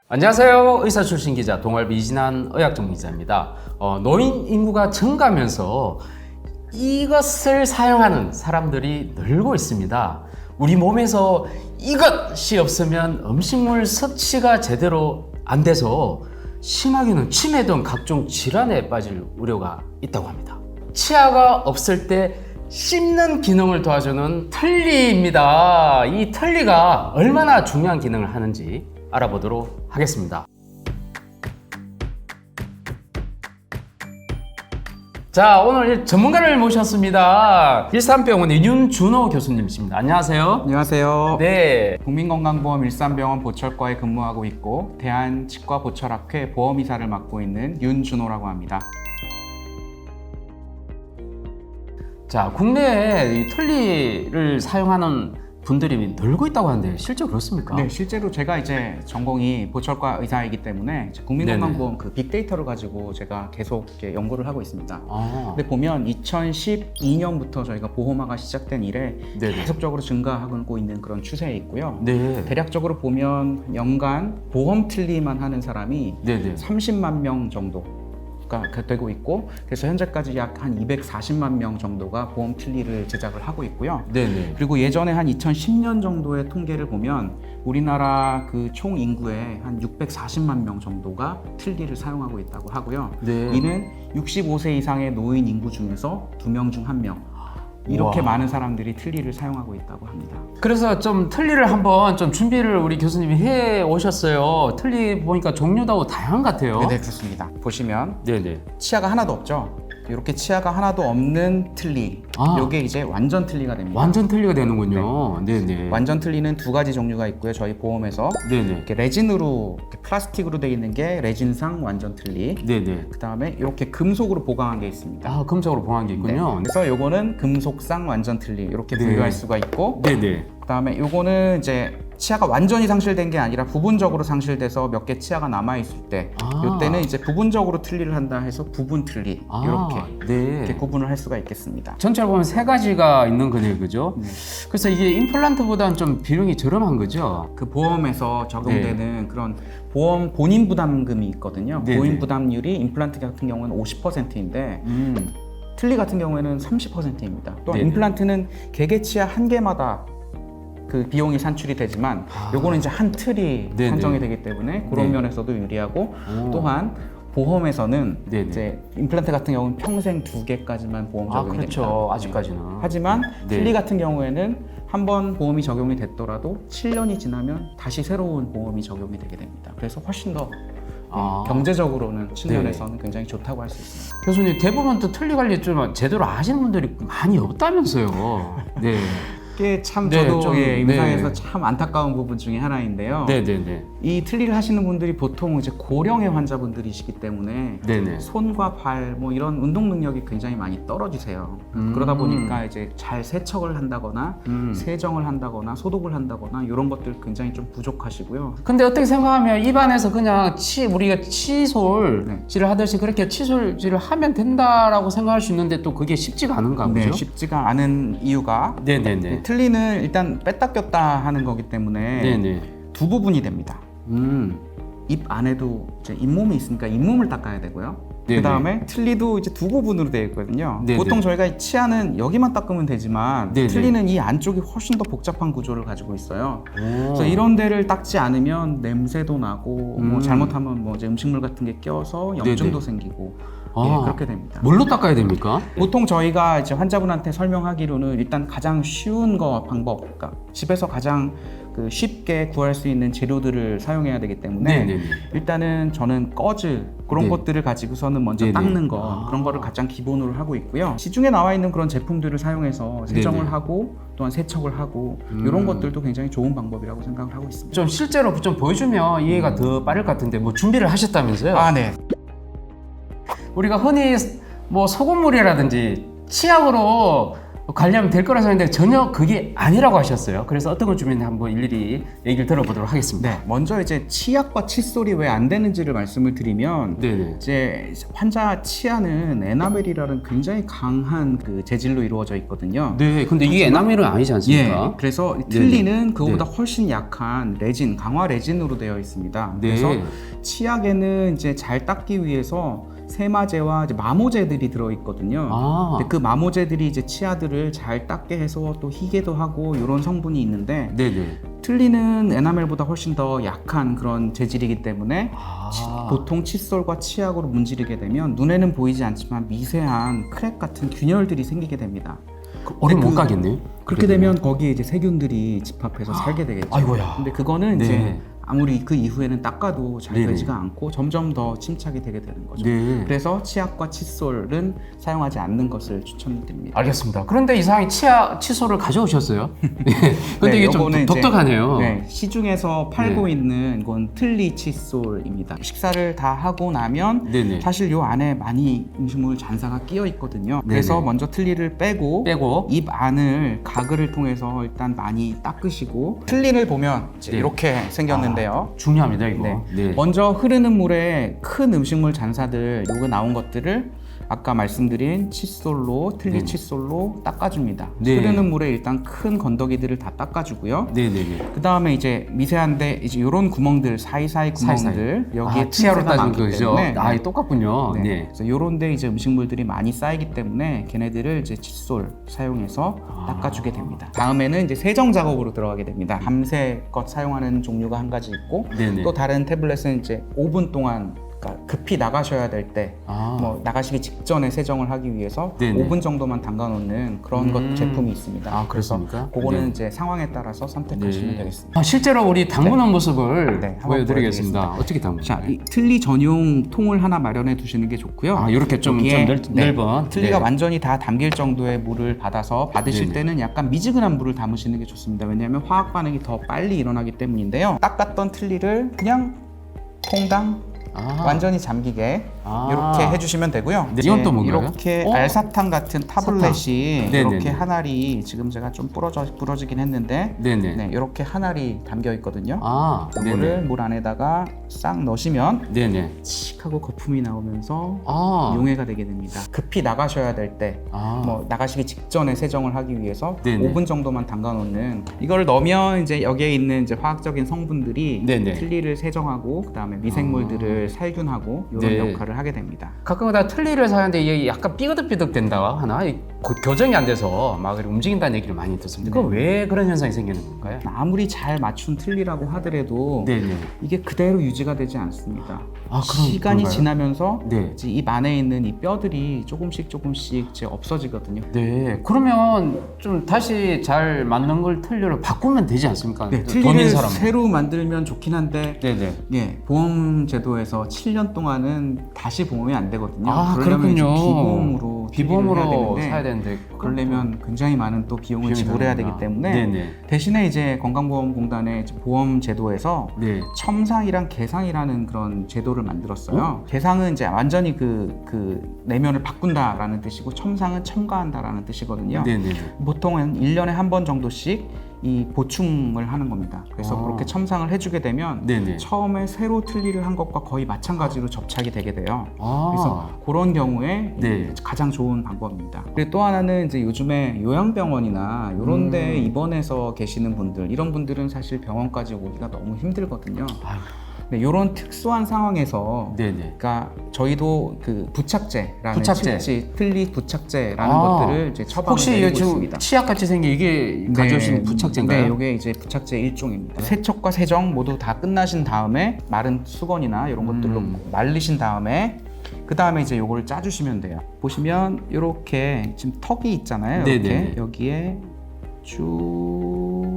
안녕하세요. 의사 출신 기자 동아일보 이진한 의학전문기자입니다. 노인 인구가 증가하면서 이것을 사용하는 사람들이 늘고 있습니다. 우리 몸에서 이것이 없으면 음식물 섭취가 제대로 안 돼서 심하게는 치매 등 각종 질환에 빠질 우려가 있다고 합니다. 치아가 없을 때 씹는 기능을 도와주는 틀니입니다. 이 틀니가 얼마나 중요한 기능을 하는지 알아보도록 하겠습니다. 자, 오늘 전문가를 모셨습니다. 일산병원의 윤준호 교수님이십니다. 안녕하세요. 안녕하세요. 네. 국민건강보험 일산병원 보철과에 근무하고 있고 대한치과보철학회 보험이사를 맡고 있는 윤준호라고 합니다. 자, 국내에 이 틀니를 사용하는 분들이 늘고 있다고 하는데 실제 그렇습니까? 네, 실제로 제가 이제 전공이 보철과 의사이기 때문에 국민건강보험 그 빅데이터를 가지고 제가 계속 이렇게 연구를 하고 있습니다. 근데 보면 2012년부터 저희가 보험화가 시작된 이래 네네. 계속적으로 증가하고 있는 그런 추세에 있고요. 네. 대략적으로 보면 연간 보험 틀니만 하는 사람이 네네. 30만 명 정도 되고 있고, 그래서 현재까지 약 한 240만 명 정도가 보험 틀니를 제작을 하고 있고요. 네네. 그리고 예전에 한 2010년 정도의 통계를 보면 우리나라 그 총 인구의 한 640만 명 정도가 틀니를 사용하고 있다고 하고요. 네. 이는 65세 이상의 노인 인구 중에서 2명 중 1명. 이렇게 와. 많은 사람들이 틀니를 사용하고 있다고 합니다. 그래서 좀 틀니를 한번 좀 준비를 우리 교수님이 해 오셨어요. 틀니 보니까 종류도 다양한 것 같아요. 네, 그렇습니다. 보시면 네네. 치아가 하나도 없죠. 이렇게 치아가 하나도 없는 틀니, 이게 이제 완전 틀니가 됩니다. 완전 틀니가 되는군요. 네네. 완전 틀니는 두 가지 종류가 있고요. 저희 보험에서 네네. 이렇게 레진으로, 이렇게 플라스틱으로 되어 있는 게 레진상 완전 틀니. 네네. 그 다음에 이렇게 금속으로 보강한 게 있습니다. 아, 금속으로 보강한 게 있군요. 그래서 요거는 금속상 완전 틀니 이렇게 네. 분류할 수가 있고, 네네. 그 다음에 요거는 이제 치아가 완전히 상실된 게 아니라 부분적으로 상실돼서 몇 개 치아가 남아 있을 때, 요때는 이제 부분적으로 틀니를 한다 해서 부분 틀니 이렇게 구분을 할 수가 있겠습니다. 전체를 보면 세 가지가 있는 거네요, 그죠? 그래서 이게 임플란트보다는 좀 비용이 저렴한 거죠? 그 보험에서 적용되는 그런 보험 본인 부담금이 있거든요. 네네. 본인 부담률이 임플란트 같은 경우는 50%인데 틀니 같은 경우에는 30%입니다. 또 네네. 임플란트는 개개치아 한 개마다 그 비용이 산출이 되지만 요거는 이제 한 틀이 네네. 산정이 되기 때문에 그런 네. 면에서도 유리하고, 또한 보험에서는 네네. 이제 임플란트 같은 경우는 평생 2개까지만 보험 적용이 그렇죠. 됩니다. 아직까지는. 하지만 네. 틀니 같은 경우에는 한 번 보험이 적용이 됐더라도 7년이 지나면 다시 새로운 보험이 적용이 되게 됩니다. 그래서 훨씬 더 경제적으로는 측면에서는 굉장히 좋다고 할 수 있습니다. 교수님, 대부분 또 틀니 관리 좀 제대로 아시는 분들이 많이 없다면서요. 네. 이게 참 네, 저도 좀, 임상에서 네. 참 안타까운 부분 중에 하나인데요. 네네네. 이 틀니를 하시는 분들이 보통 이제 고령의 환자분들이시기 때문에 네네. 손과 발 뭐 이런 운동 능력이 굉장히 많이 떨어지세요. 그러다 보니까 이제 잘 세척을 한다거나 세정을 한다거나 소독을 한다거나 이런 것들 굉장히 좀 부족하시고요. 근데 어떻게 생각하면 입안에서 그냥 우리가 칫솔질을 하듯이 그렇게 칫솔질을 하면 된다라고 생각할 수 있는데 또 그게 쉽지가 않은가 보죠? 네, 쉽지가 않은 이유가 네네네. 틀니는 일단 뺐다 꼈다 하는 거기 때문에 네네. 두 부분이 됩니다. 입 안에도 이제 잇몸이 있으니까 잇몸을 닦아야 되고요. 네네. 그 다음에 틀니도 이제 두 부분으로 되어 있거든요. 네네. 보통 저희가 치아는 여기만 닦으면 되지만 네네. 틀니는 이 안쪽이 훨씬 더 복잡한 구조를 가지고 있어요. 그래서 이런 데를 닦지 않으면 냄새도 나고 뭐 잘못하면 뭐 이제 음식물 같은 게 껴서 염증도 네네. 생기고 아, 그렇게 됩니다. 뭘로 닦아야 됩니까? 보통 저희가 이제 환자분한테 설명하기로는 일단 가장 쉬운 방법, 그러니까 집에서 가장 쉽게 구할 수 있는 재료들을 사용해야 되기 때문에 네네네. 일단은 저는 꺼즈 그런 네. 것들을 가지고서는 먼저 네네. 닦는 거 그런 거를 가장 기본으로 하고 있고요. 시중에 나와 있는 그런 제품들을 사용해서 세정을 네네. 하고 또한 세척을 하고 이런 것들도 굉장히 좋은 방법이라고 생각을 하고 있습니다. 좀 실제로 좀 보여주면 이해가 더 빠를 것 같은데 뭐 준비를 하셨다면서요? 네. 우리가 흔히 뭐 소금물이라든지 치약으로 관리하면 될 거라 생각했는데 전혀 그게 아니라고 하셨어요. 그래서 어떤 걸 주면 한번 일일이 얘기를 들어보도록 하겠습니다. 네, 먼저 이제 치약과 칫솔이 왜 안 되는지를 말씀을 드리면, 네네. 이제 환자 치아는 에나멜이라는 굉장히 강한 그 재질로 이루어져 있거든요. 네, 근데 이게 에나멜은 아니지 않습니까? 예, 그래서 네네. 틀니는 그거보다 네. 훨씬 약한 레진, 강화 레진으로 되어 있습니다. 네. 그래서 치약에는 이제 잘 닦기 위해서 세마제와 이제 마모제들이 들어있거든요. 아. 근데 그 마모제들이 이제 치아들을 잘 닦게 해서 또 희게도 하고 이런 성분이 있는데, 네네. 틀니는 에나멜보다 훨씬 더 약한 그런 재질이기 때문에 아. 보통 칫솔과 치약으로 문지르게 되면 눈에는 보이지 않지만 미세한 크랙 같은 균열들이 생기게 됩니다. 오래 못 가겠네요. 그렇게 되면 거기에 이제 세균들이 집합해서 살게 되겠죠. 아이고야. 근데 그거는 네. 이제 아무리 그 이후에는 닦아도 잘 네네. 되지가 않고 점점 더 침착이 되게 되는 거죠. 네. 그래서 치약과 칫솔은 사용하지 않는 것을 추천드립니다. 알겠습니다. 그런데 이상하게 칫솔을 가져오셨어요. 네. 근데 이게 좀 요거는 이제, 독특하네요. 네, 시중에서 팔고 네. 있는 건 틀니 칫솔입니다. 식사를 다 하고 나면 네네. 사실 요 안에 많이 음식물 잔사가 끼어 있거든요. 그래서 네네. 먼저 틀니를 빼고 입 안을 가글을 통해서 일단 많이 닦으시고, 틀니를 보면 이제 네. 이렇게 생겼는데요. 중요합니다, 이거. 네. 네. 먼저 흐르는 물에 큰 음식물 잔사들, 요거 나온 것들을 아까 말씀드린 칫솔로, 틀니 네. 칫솔로 닦아줍니다. 네. 흐르는 물에 일단 큰 건더기들을 다 닦아주고요. 네네네. 그 다음에 이제 미세한데 이제 이런 구멍들, 사이사이 구멍들, 여기에 치아로 틈새가 따진 많기 거죠. 때문에, 아, 똑같군요. 네. 네. 그래서 요런데 이제 음식물들이 많이 쌓이기 때문에 걔네들을 이제 칫솔 사용해서 닦아주게 됩니다. 다음에는 이제 세정 작업으로 들어가게 됩니다. 밤새껏 사용하는 종류가 한 가지 있고, 네네. 또 다른 태블릿은 이제 5분 동안, 그러니까 급히 나가셔야 될 때, 뭐 나가시기 직전에 세정을 하기 위해서 네네. 5분 정도만 담가 놓는 그런 것 제품이 있습니다. 아, 그렇습니까? 그거는 네. 이제 상황에 따라서 선택하시면 네. 되겠습니다. 실제로 우리 담그는 모습을 네, 한번 보여드리겠습니다. 어떻게 담그나요? 자, 이 틀니 전용 통을 하나 마련해 두시는 게 좋고요. 아, 이렇게 좀 여기에, 넓은. 틀니가 네. 완전히 다 담길 정도의 물을 받아서 받으실 네네. 때는 약간 미지근한 물을 담으시는 게 좋습니다. 왜냐하면 화학 반응이 더 빨리 일어나기 때문인데요. 닦았던 틀니를 그냥 퐁당 완전히 잠기게 이렇게 해주시면 되고요. 네. 이건 또 뭔가요? 이렇게 알사탕 같은 타블렛이 네네네. 이렇게 한 알이, 지금 제가 좀 부러지긴 했는데, 네네. 네, 이렇게 한 알이 담겨 있거든요. 아, 이거를 네네. 물 안에다가 싹 넣으시면 네네. 칙 하고 거품이 나오면서 아. 용해가 되게 됩니다. 급히 나가셔야 될 때, 뭐 나가시기 직전에 세정을 하기 위해서 네네. 5분 정도만 담가 놓는, 이걸 넣으면 이제 여기에 있는 이제 화학적인 성분들이 네네. 틀니를 세정하고 그다음에 미생물들을 살균하고 이런 네. 역할을 하게 됩니다. 가끔가다 틀니를 사는데 이게 약간 삐그덕삐덕 된다 하나? 교정이 안 돼서 막 이렇게 움직인다는 얘기를 많이 듣습니다. 그거 왜 그런 현상이 생기는 건가요? 아무리 잘 맞춘 틀니라고 하더라도 네네. 이게 그대로 유지가 되지 않습니다. 아, 시간이 그런가요? 지나면서 네. 이제 입 안에 있는 이 뼈들이 조금씩 이제 없어지거든요. 네. 그러면 좀 다시 잘 맞는 걸 틀니로 바꾸면 되지 않습니까? 네, 돈 있는 틀니를 사람은. 새로 만들면 좋긴 한데, 네네. 예, 보험 제도에서 7년 동안은 다시 보험이 안 되거든요. 아, 그러려면 이제 그렇군요. 비보험으로 비보험으로 틀니를 해야 사야 되는데, 되는데. 그러려면 굉장히 많은 또 비용을 비용이 지불해야 되기 들어가구나. 때문에, 네네. 대신에 이제 건강보험공단의 이제 보험 제도에서 네. 첨상이랑 개상이라는 그런 제도를 만들었어요. 개상은 이제 완전히 그 내면을 바꾼다라는 뜻이고, 첨상은 첨가한다라는 뜻이거든요. 네네. 보통은 1년에 한 번 정도씩 이 보충을 하는 겁니다. 그래서 그렇게 첨상을 해주게 되면 네네. 처음에 새로 틀니를 한 것과 거의 마찬가지로 접착이 되게 돼요. 아. 그래서 그런 경우에 네. 가장 좋은 방법입니다. 그리고 또 하나는 이제 요즘에 요양병원이나 이런 데 입원해서 계시는 분들, 이런 분들은 사실 병원까지 오기가 너무 힘들거든요. 아유. 네, 이런 특수한 상황에서, 네네. 그러니까 저희도 그 부착제라는 부착제. 틀니 부착제라는 것들을 이제 처방을 혹시 내리고 이거 지금 있습니다. 치약같이 생긴 이게 가져오신 부착제인가요? 네, 이게 이제 부착제 일종입니다. 세척과 세정 모두 다 끝나신 다음에 마른 수건이나 이런 것들로 말리신 다음에 그 다음에 이제 요거를 짜주시면 돼요. 보시면 이렇게 지금 턱이 있잖아요. 이렇게 네네. 여기에 쭉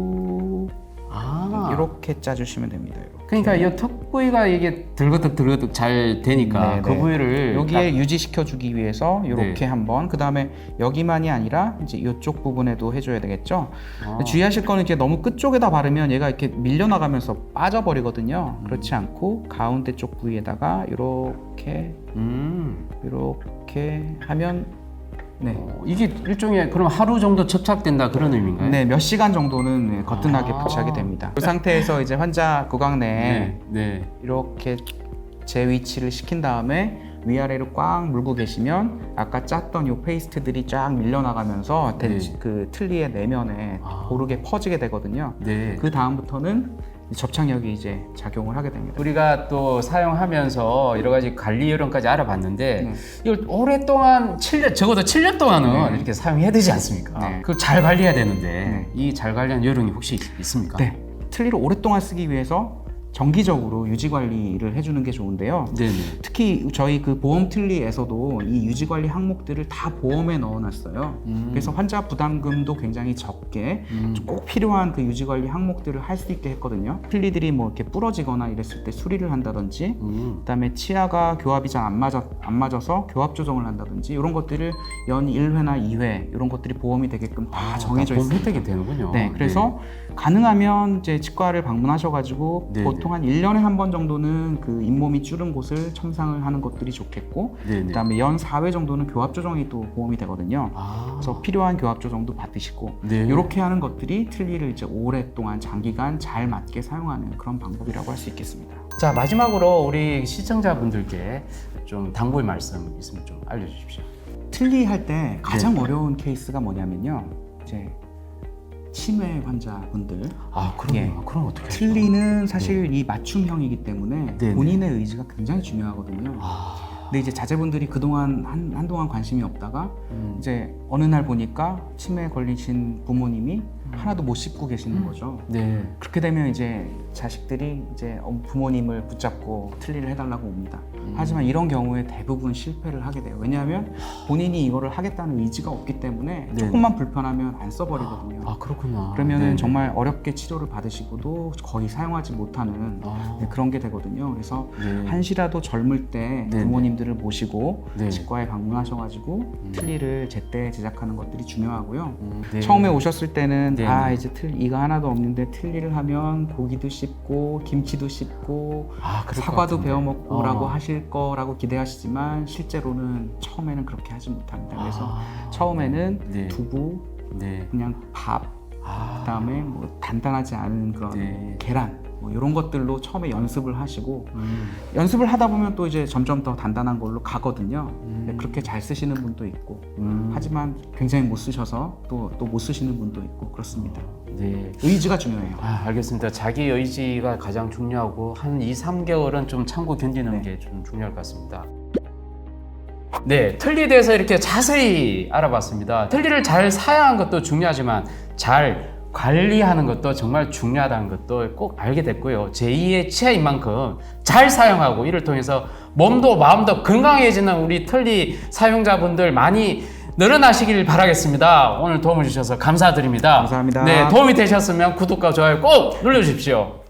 이렇게 짜주시면 됩니다. 이렇게. 그러니까 이 턱 부위가 이게 들거덕 잘 되니까 네네. 그 부위를 여기에 유지시켜 주기 위해서 이렇게 네. 한번, 그 다음에 여기만이 아니라 이제 이쪽 부분에도 해줘야 되겠죠. 아. 주의하실 거는 이렇게 너무 끝쪽에다 바르면 얘가 이렇게 밀려나가면서 빠져버리거든요. 그렇지 않고 가운데 쪽 부위에다가 이렇게 하면 네. 이게 일종의 그럼 하루 정도 접착된다 그런 의미인가요? 네, 몇 시간 정도는 네, 거뜬하게 부착이 됩니다. 그 상태에서 이제 환자 구강 내에 이렇게 제 위치를 시킨 다음에 위아래로 꽉 물고 계시면 아까 짰던 요 페이스트들이 쫙 밀려나가면서 그 틀니의 내면에 고르게 퍼지게 되거든요. 그 다음부터는 접착력이 이제 작용을 하게 됩니다. 우리가 또 사용하면서 여러 가지 관리 요령까지 알아봤는데 이걸 오랫동안 7년, 적어도 7년 동안은 이렇게 사용해야 되지 않습니까? 그걸 잘 관리해야 되는데 이 잘 관리한 요령이 혹시 있습니까? 네. 틀니를 오랫동안 쓰기 위해서 정기적으로 유지 관리를 해주는 게 좋은데요. 특히 저희 그 보험 틀니에서도 이 유지 관리 항목들을 다 보험에 넣어놨어요. 그래서 환자 부담금도 굉장히 적게 꼭 필요한 그 유지 관리 항목들을 할 수 있게 했거든요. 틀니들이 뭐 이렇게 부러지거나 이랬을 때 수리를 한다든지, 그다음에 치아가 교합이 잘 안 맞아서 교합 조정을 한다든지 이런 것들을 연 1회나 2회 이런 것들이 보험이 되게끔 다 정해져 있습니다. 보험 혜택이 되는군요. 네, 그래서 가능하면 이제 치과를 방문하셔가지고 보통 한 1년에 한 번 정도는 그 잇몸이 줄은 곳을 첨상을 하는 것들이 좋겠고, 그다음에 연 4회 정도는 교합 조정이 또 보험이 되거든요. 그래서 필요한 교합 조정도 받으시고 이렇게 하는 것들이 틀니를 이제 오랫동안 장기간 잘 맞게 사용하는 그런 방법이라고 할 수 있겠습니다. 자, 마지막으로 우리 시청자분들께 좀 당부의 말씀 있으면 좀 알려주십시오. 틀니 할 때 가장 어려운 케이스가 뭐냐면요, 이제 치매 환자분들. 그럼요. 그럼 어떻게 하죠? 틀니는 사실 이 맞춤형이기 때문에 본인의 의지가 굉장히 중요하거든요. 근데 이제 자제분들이 그동안 한동안 관심이 없다가 이제 어느 날 보니까 치매에 걸리신 부모님이 하나도 못 씹고 계시는 거죠. 그렇게 되면 이제 자식들이 이제 부모님을 붙잡고 틀니를 해달라고 옵니다. 하지만 이런 경우에 대부분 실패를 하게 돼요. 왜냐하면 본인이 이거를 하겠다는 의지가 없기 때문에 조금만 불편하면 안 써버리거든요. 그렇구나. 그러면은 정말 어렵게 치료를 받으시고도 거의 사용하지 못하는 그런 게 되거든요. 그래서 한시라도 젊을 때 부모님들을 모시고 치과에 방문하셔가지고 틀니를 제때 제작하는 것들이 중요하고요. 처음에 오셨을 때는 이제 이가 하나도 없는데 틀니를 하면 고기도 씹고 김치도 씹고 사과도 베어 먹고라고 하실 거라고 기대하시지만 실제로는 처음에는 그렇게 하지 못합니다. 그래서 처음에는 두부, 그냥 밥, 그다음에 뭐 단단하지 않은 그런 계란 뭐 이런 것들로 처음에 연습을 하시고 연습을 하다 보면 또 이제 점점 더 단단한 걸로 가거든요. 그렇게 잘 쓰시는 분도 있고 하지만 굉장히 못 쓰셔서 또 못 쓰시는 분도 있고 그렇습니다. 의지가 중요해요. 알겠습니다. 자기 의지가 가장 중요하고 한 2-3개월은 좀 참고 견디는 게 좀 중요할 것 같습니다. 틀니에 대해서 이렇게 자세히 알아봤습니다. 틀니를 잘 사용하는 것도 중요하지만 잘 관리하는 것도 정말 중요하다는 것도 꼭 알게 됐고요. 제2의 치아인 만큼 잘 사용하고 이를 통해서 몸도 마음도 건강해지는 우리 틀니 사용자분들 많이 늘어나시길 바라겠습니다. 오늘 도움을 주셔서 감사드립니다. 감사합니다. 도움이 되셨으면 구독과 좋아요 꼭 눌러주십시오.